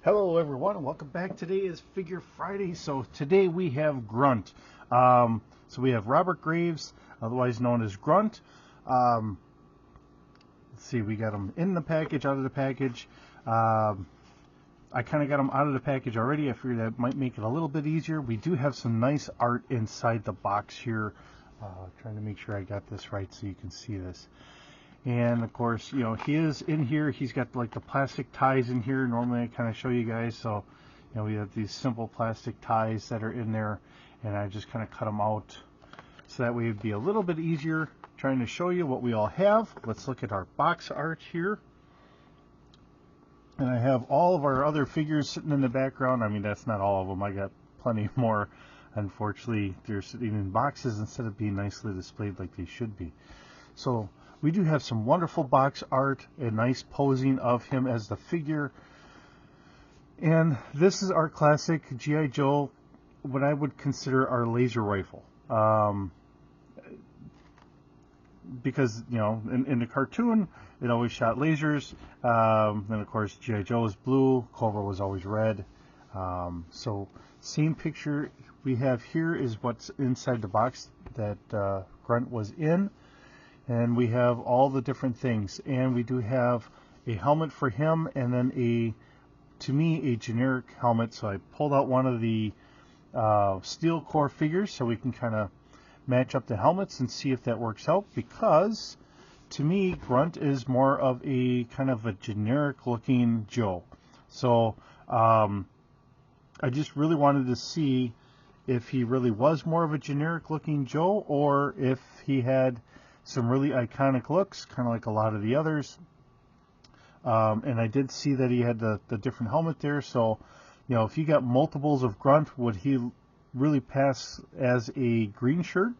Hello everyone, welcome back. Today is Figure Friday. So today we have Grunt. So we have Robert Graves, otherwise known as Grunt. Um, let's see, we got him in the package, out of the package. I kind of got him out of the package already. I figured that might make it a little bit easier. We do have some nice art inside the box here. Trying to make sure I got this right so you can see this. And of course, you know, he is in here. He's got like the plastic ties in here. Normally I kind of show you guys. So, you know, we have these simple plastic ties that are in there, and I just kind of cut them out so that way it'd be a little bit easier trying to show you what we all have. Let's look at our box art here. And I have all of our other figures sitting in the background. I mean, that's not all of them. I got plenty more. Unfortunately, they're sitting in boxes instead of being nicely displayed like they should be. So we do have some wonderful box art, a nice posing of him as the figure. And this is our classic G.I. Joe, what I would consider our laser rifle. Because, you know, in the cartoon, it always shot lasers. And of course, G.I. Joe was blue, Cobra was always red. So same picture we have here is what's inside the box that Grunt was in. And we have all the different things, and we do have a helmet for him, and then to me, a generic helmet. So I pulled out one of the steel core figures so we can kind of match up the helmets and see if that works out, because to me, Grunt is more of a kind of a generic looking Joe. So I just really wanted to see if he really was more of a generic looking Joe, or if he had some really iconic looks, kind of like a lot of the others. And I did see that he had the different helmet there. So, you know, if you got multiples of Grunt, would he really pass as a green shirt?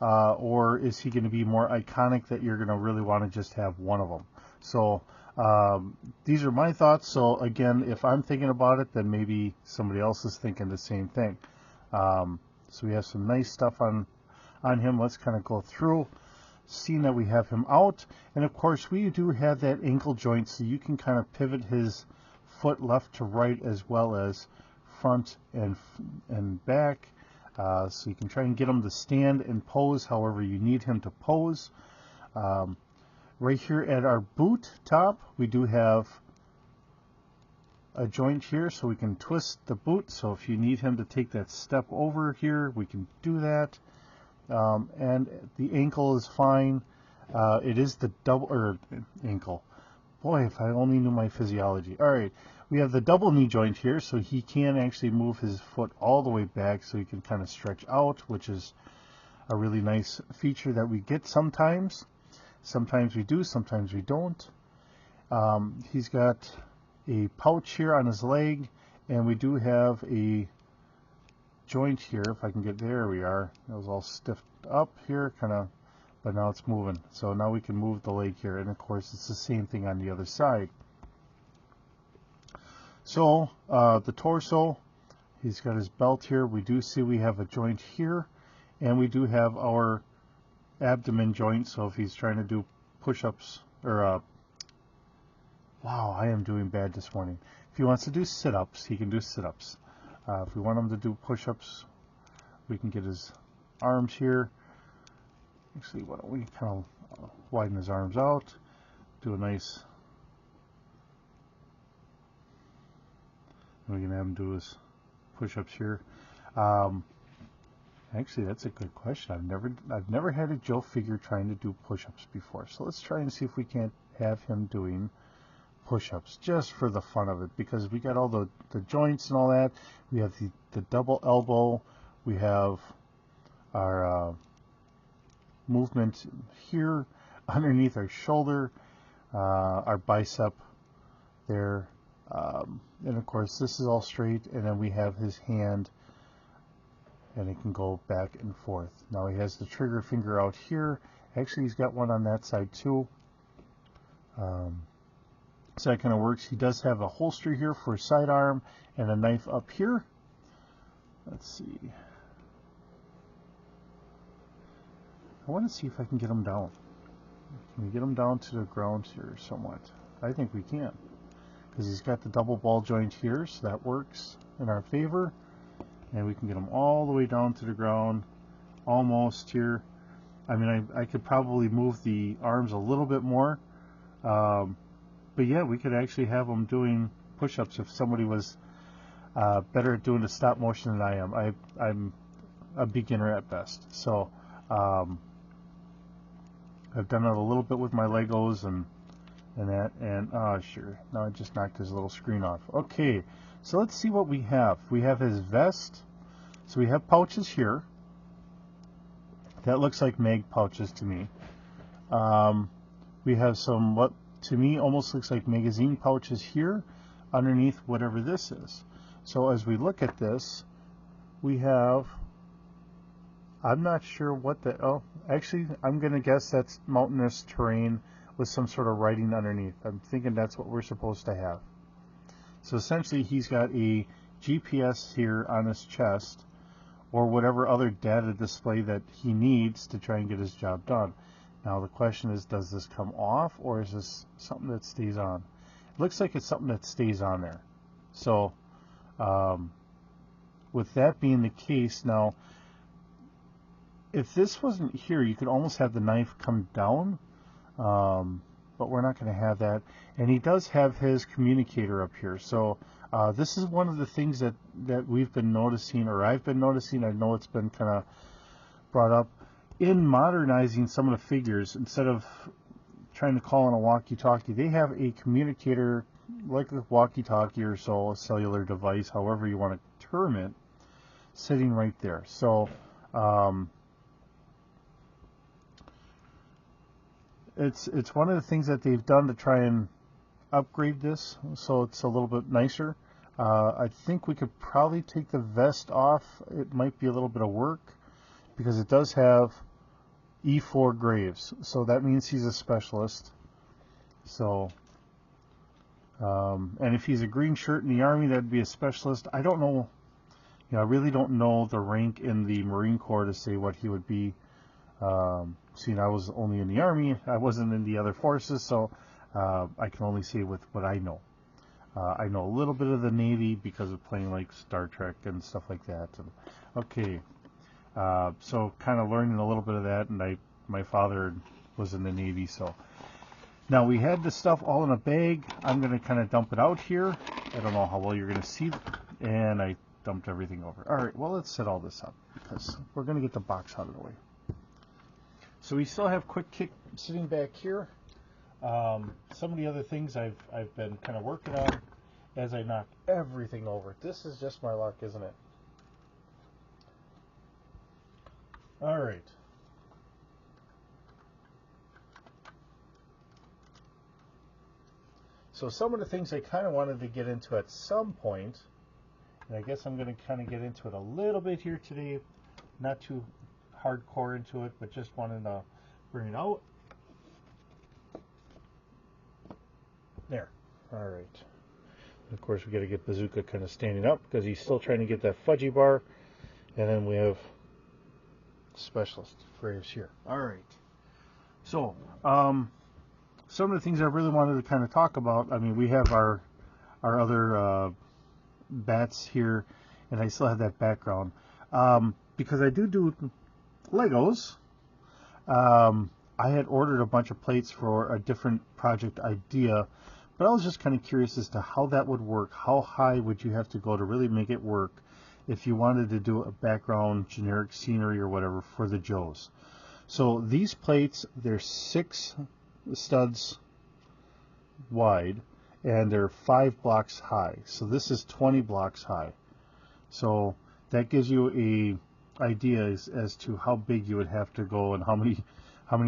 Or is he going to be more iconic that you're going to really want to just have one of them? So these are my thoughts. So again, if I'm thinking about it, then maybe somebody else is thinking the same thing. So we have some nice stuff on him. Let's kind of go through, seeing that we have him out. And of course we do have that ankle joint, so you can kind of pivot his foot left to right as well as front and back. So you can try and get him to stand and pose however you need him to pose. Right here at our boot top, we do have a joint here so we can twist the boot. So if you need him to take that step over here, we can do that. And the ankle is fine. It is the double ankle. Boy, if I only knew my physiology. All right, we have the double knee joint here, so he can actually move his foot all the way back, so he can kind of stretch out, which is a really nice feature that we get sometimes. Sometimes we do, sometimes we don't. He's got a pouch here on his leg, and we do have a joint here. If I can get, there we are. It was all stiffed up here, kind of, but now it's moving. So now we can move the leg here, and of course it's the same thing on the other side. So the torso, he's got his belt here. We do see we have a joint here, and we do have our abdomen joint. So if he's trying to do push-ups, or wow, I am doing bad this morning. If he wants to do sit-ups, he can do sit-ups. If we want him to do push-ups, we can get his arms here. Actually, why don't we kind of widen his arms out, do a nice, and we can have him do his push-ups here. Actually, that's a good question. I've never had a Joe figure trying to do push-ups before. So let's try and see if we can't have him doing push-ups just for the fun of it, because we got all the joints and all that. We have the double elbow. We have our movement here underneath our shoulder, our bicep there, and of course this is all straight, and then we have his hand, and it can go back and forth. Now he has the trigger finger out here. Actually, he's got one on that side too. So that kind of works. He does have a holster here for a sidearm and a knife up here. Let's see. I want to see if I can get him down. Can we get him down to the ground here somewhat? I think we can. because he's got the double ball joint here, so that works in our favor. And we can get him all the way down to the ground, almost here. I mean, I could probably move the arms a little bit more, but yeah, we could actually have him doing push-ups if somebody was better at doing the stop motion than I am. I'm a beginner at best, so I've done it a little bit with my Legos and that, and sure, now I just knocked his little screen off. Okay, so let's see what we have. We have his vest, so we have pouches here. That looks like mag pouches to me. We have some, what to me almost looks like magazine pouches here underneath whatever this is. So as we look at this, we have, I'm not sure what the, oh, actually I'm going to guess that's mountainous terrain with some sort of writing underneath. I'm thinking that's what we're supposed to have. So essentially he's got a GPS here on his chest, or whatever other data display that he needs to try and get his job done. Now the question is, does this come off, or is this something that stays on? It looks like it's something that stays on there. So with that being the case, now if this wasn't here, you could almost have the knife come down, but we're not going to have that. And he does have his communicator up here. So this is one of the things that we've been noticing, or I've been noticing. I know it's been kind of brought up in modernizing some of the figures. Instead of trying to call on a walkie-talkie, they have a communicator like a walkie-talkie or so, a cellular device, however you want to term it, sitting right there. So it's one of the things that they've done to try and upgrade this so it's a little bit nicer. I think we could probably take the vest off. It might be a little bit of work because it does have E4 graves, so that means he's a specialist. So and if he's a green shirt in the Army, that'd be a specialist. I don't know, I really don't know the rank in the Marine Corps to say what he would be. Seeing I was only in the Army, I wasn't in the other forces, so I can only say with what I know. I know a little bit of the Navy because of playing like Star Trek and stuff like that. And, okay, so kind of learning a little bit of that, and my father was in the Navy, so. Now we had this stuff all in a bag. I'm going to kind of dump it out here. I don't know how well you're going to see, and I dumped everything over. All right, well, let's set all this up because we're going to get the box out of the way. So we still have Quick Kick sitting back here. Some of the other things I've been kind of working on as I knock everything over. This is just my luck, isn't it? All right. So some of the things I kind of wanted to get into at some point, and I guess I'm going to kind of get into it a little bit here today, not too hardcore into it, but just wanted to bring it out. There. All right. Of course, we got to get Bazooka kind of standing up because he's still trying to get that fudgy bar. And then we have Specialist Graves here. All right. So, some of the things I really wanted to kind of talk about, I mean, we have our other bats here, and I still have that background. Because I do Legos. I had ordered a bunch of plates for a different project idea, but I was just kind of curious as to how that would work. How high would you have to go to really make it work if you wanted to do a background, generic scenery or whatever for the Joes? So these plates, they're 6 studs wide, and they're 5 blocks high. So this is 20 blocks high. So that gives you a idea as to how big you would have to go and how many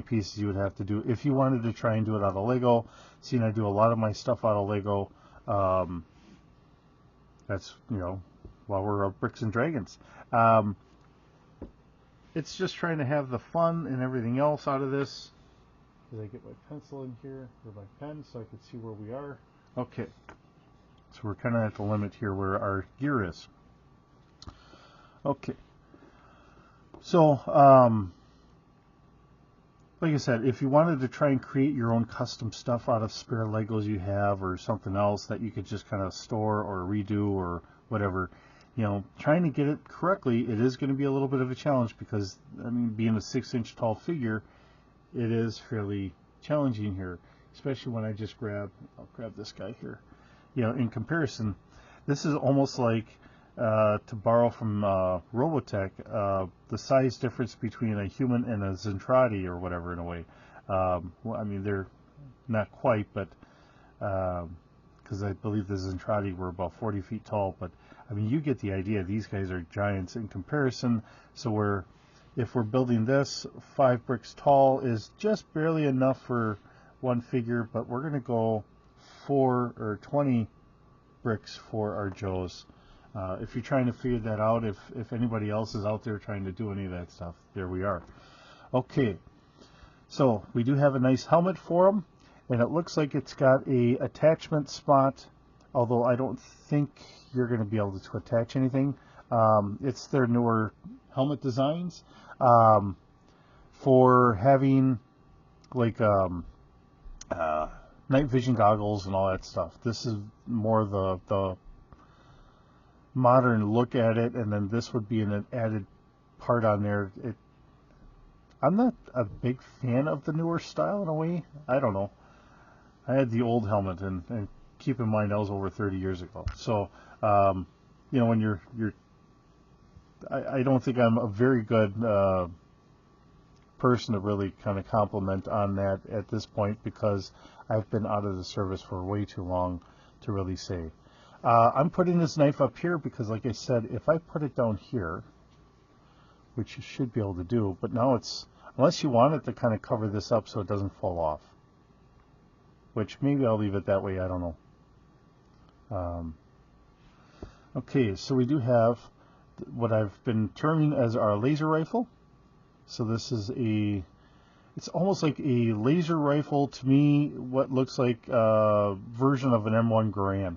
pieces you would have to do if you wanted to try and do it out of Lego. Seeing I do a lot of my stuff out of Lego, that's, while we're Bricks and Dragons. It's just trying to have the fun and everything else out of this. Did I get my pencil in here, or my pen, so I could see where we are? Okay. So we're kind of at the limit here where our gear is. Okay. So, like I said, if you wanted to try and create your own custom stuff out of spare Legos you have or something else that you could just kind of store or redo or whatever, trying to get it correctly, it is going to be a little bit of a challenge because, I mean, being a 6-inch tall figure, it is fairly challenging here, especially when I'll grab this guy here. In comparison, this is almost like, to borrow from Robotech, the size difference between a human and a Zentradi or whatever in a way. Well, I mean, they're not quite, but because I believe the Zentradi were about 40 feet tall, but I mean, you get the idea. These guys are giants in comparison. So if we're building this, 5 bricks tall is just barely enough for one figure, but we're going to go 4 or 20 bricks for our Joes. If you're trying to figure that out, if anybody else is out there trying to do any of that stuff, there we are. Okay, so we do have a nice helmet for them, and it looks like it's got a attachment spot, although I don't think you're going to be able to attach anything. It's their newer helmet designs for having like night vision goggles and all that stuff. This is more the modern look at it, and then this would be an added part on there. I'm not a big fan of the newer style in a way. I don't know. I had the old helmet, and keep in mind that was over 30 years ago. So, when I don't think I'm a very good person to really kind of compliment on that at this point because I've been out of the service for way too long to really say. I'm putting this knife up here because, like I said, if I put it down here, which you should be able to do, but now unless you want it to kind of cover this up so it doesn't fall off, which maybe I'll leave it that way, I don't know. Okay, so we do have what I've been terming as our laser rifle. So this is it's almost like a laser rifle to me, what looks like a version of an M1 Garand.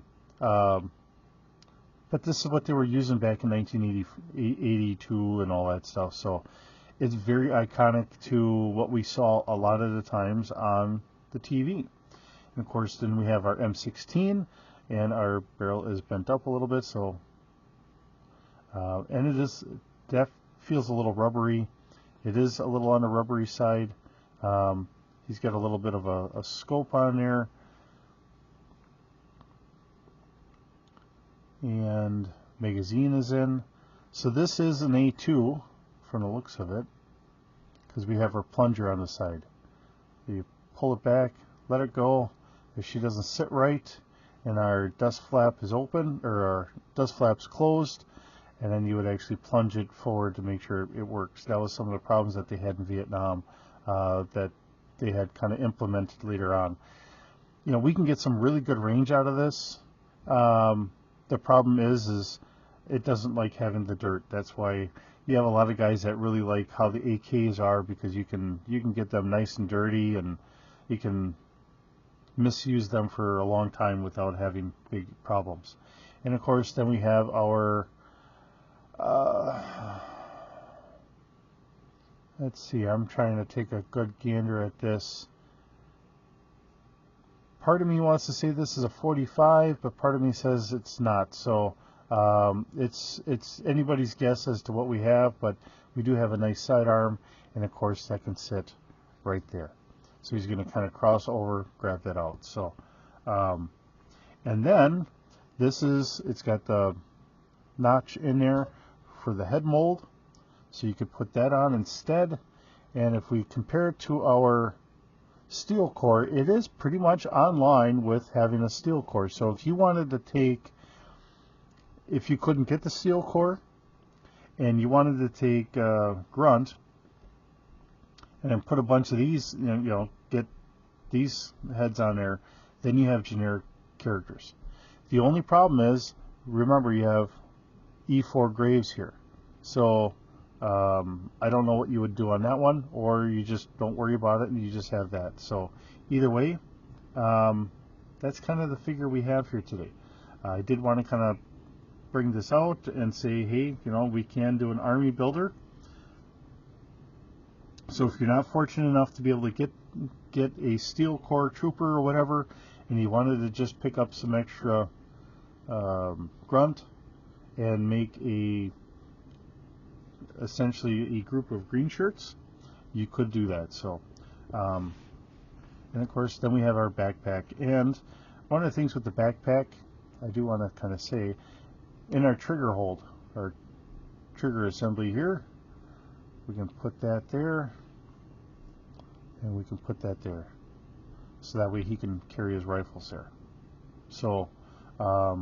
But this is what they were using back in 1982 and all that stuff. So it's very iconic to what we saw a lot of the times on the TV. And of course, then we have our M16, and our barrel is bent up a little bit. So, and that feels a little rubbery. It is a little on the rubbery side. He's got a little bit of a scope on there. And magazine is in. So this is an A2 from the looks of it, because we have our plunger on the side. You pull it back, let it go. If she doesn't sit right, and our dust flap is open, or our dust flap's closed, and then you would actually plunge it forward to make sure it works. That was some of the problems that they had in Vietnam that they had kind of implemented later on. We can get some really good range out of this. The problem is it doesn't like having the dirt. That's why you have a lot of guys that really like how the AKs are, because you can get them nice and dirty, and you can misuse them for a long time without having big problems. And of course, then we have our let's see, I'm trying to take a good gander at this. Part of me wants to say this is a 45, but part of me says it's not. So it's anybody's guess as to what we have, but we do have a nice sidearm, and of course that can sit right there. So he's going to kind of cross over, grab that out. So, and then it's got the notch in there for the head mold, so you could put that on instead. And if we compare it to our steel core, it is pretty much online with having a steel core. So if you wanted to if you couldn't get the steel core and you wanted to take Grunt and then put a bunch of these, get these heads on there, then you have generic characters. The only problem is, remember, you have E4 Graves here. So I don't know what you would do on that one, or you just don't worry about it and you just have that. So either way, that's kind of the figure we have here today. I did want to kind of bring this out and say, hey, we can do an army builder. So if you're not fortunate enough to be able to get a steel core trooper or whatever, and you wanted to just pick up some extra grunt and make essentially a group of green shirts, you could do that. So and of course then we have our backpack. And one of the things with the backpack, I do want to kind of say, in our trigger hold, our trigger assembly here, we can put that there, and we can put that there, so that way he can carry his rifles there. So I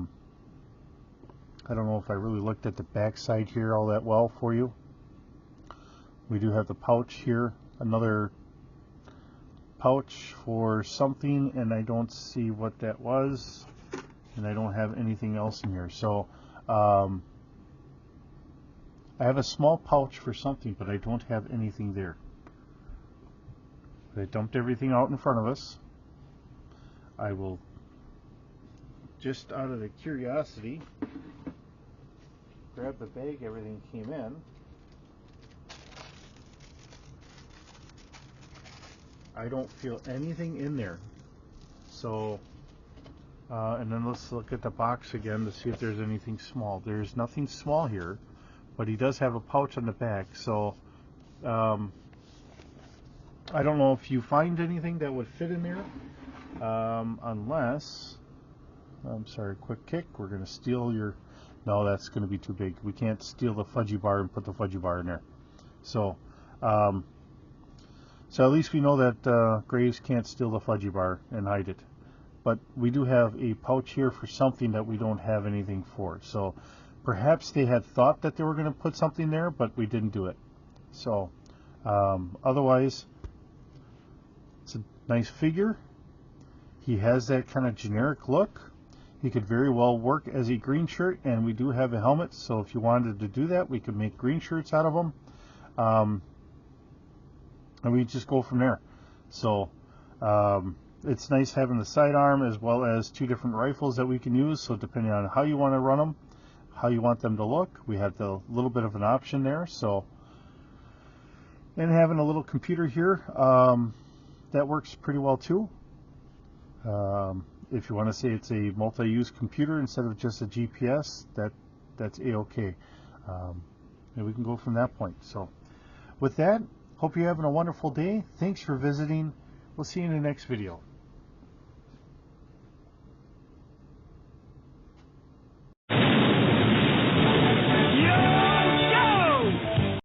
don't know if I really looked at the back side here all that well for you. We do have the pouch here, another pouch for something, and I don't see what that was, and I don't have anything else in here. So I have a small pouch for something, but I don't have anything there. They dumped everything out in front of us. I will, just out of the curiosity, grab the bag everything came in. I don't feel anything in there. So, and then let's look at the box again to see if there's anything small. There's nothing small here, but he does have a pouch on the back. So, I don't know if you find anything that would fit in there, unless, I'm sorry, quick kick, we're going to steal your, no, that's going to be too big. We can't steal the fudgy bar and put the fudgy bar in there. So, so at least we know that Graves can't steal the fudgy bar and hide it. But we do have a pouch here for something that we don't have anything for. So perhaps they had thought that they were going to put something there, but we didn't do it. So otherwise, it's a nice figure. He has that kind of generic look. He could very well work as a green shirt, and we do have a helmet. So if you wanted to do that, we could make green shirts out of him. And we just go from there. So it's nice having the sidearm as well as two different rifles that we can use. So depending on how you want to run them, how you want them to look, we have the little bit of an option there. So, and having a little computer here, that works pretty well too. If you want to say it's a multi-use computer instead of just a GPS, that's a-okay. And we can go from that point. So with that, hope you're having a wonderful day. Thanks for visiting. We'll see you in the next video.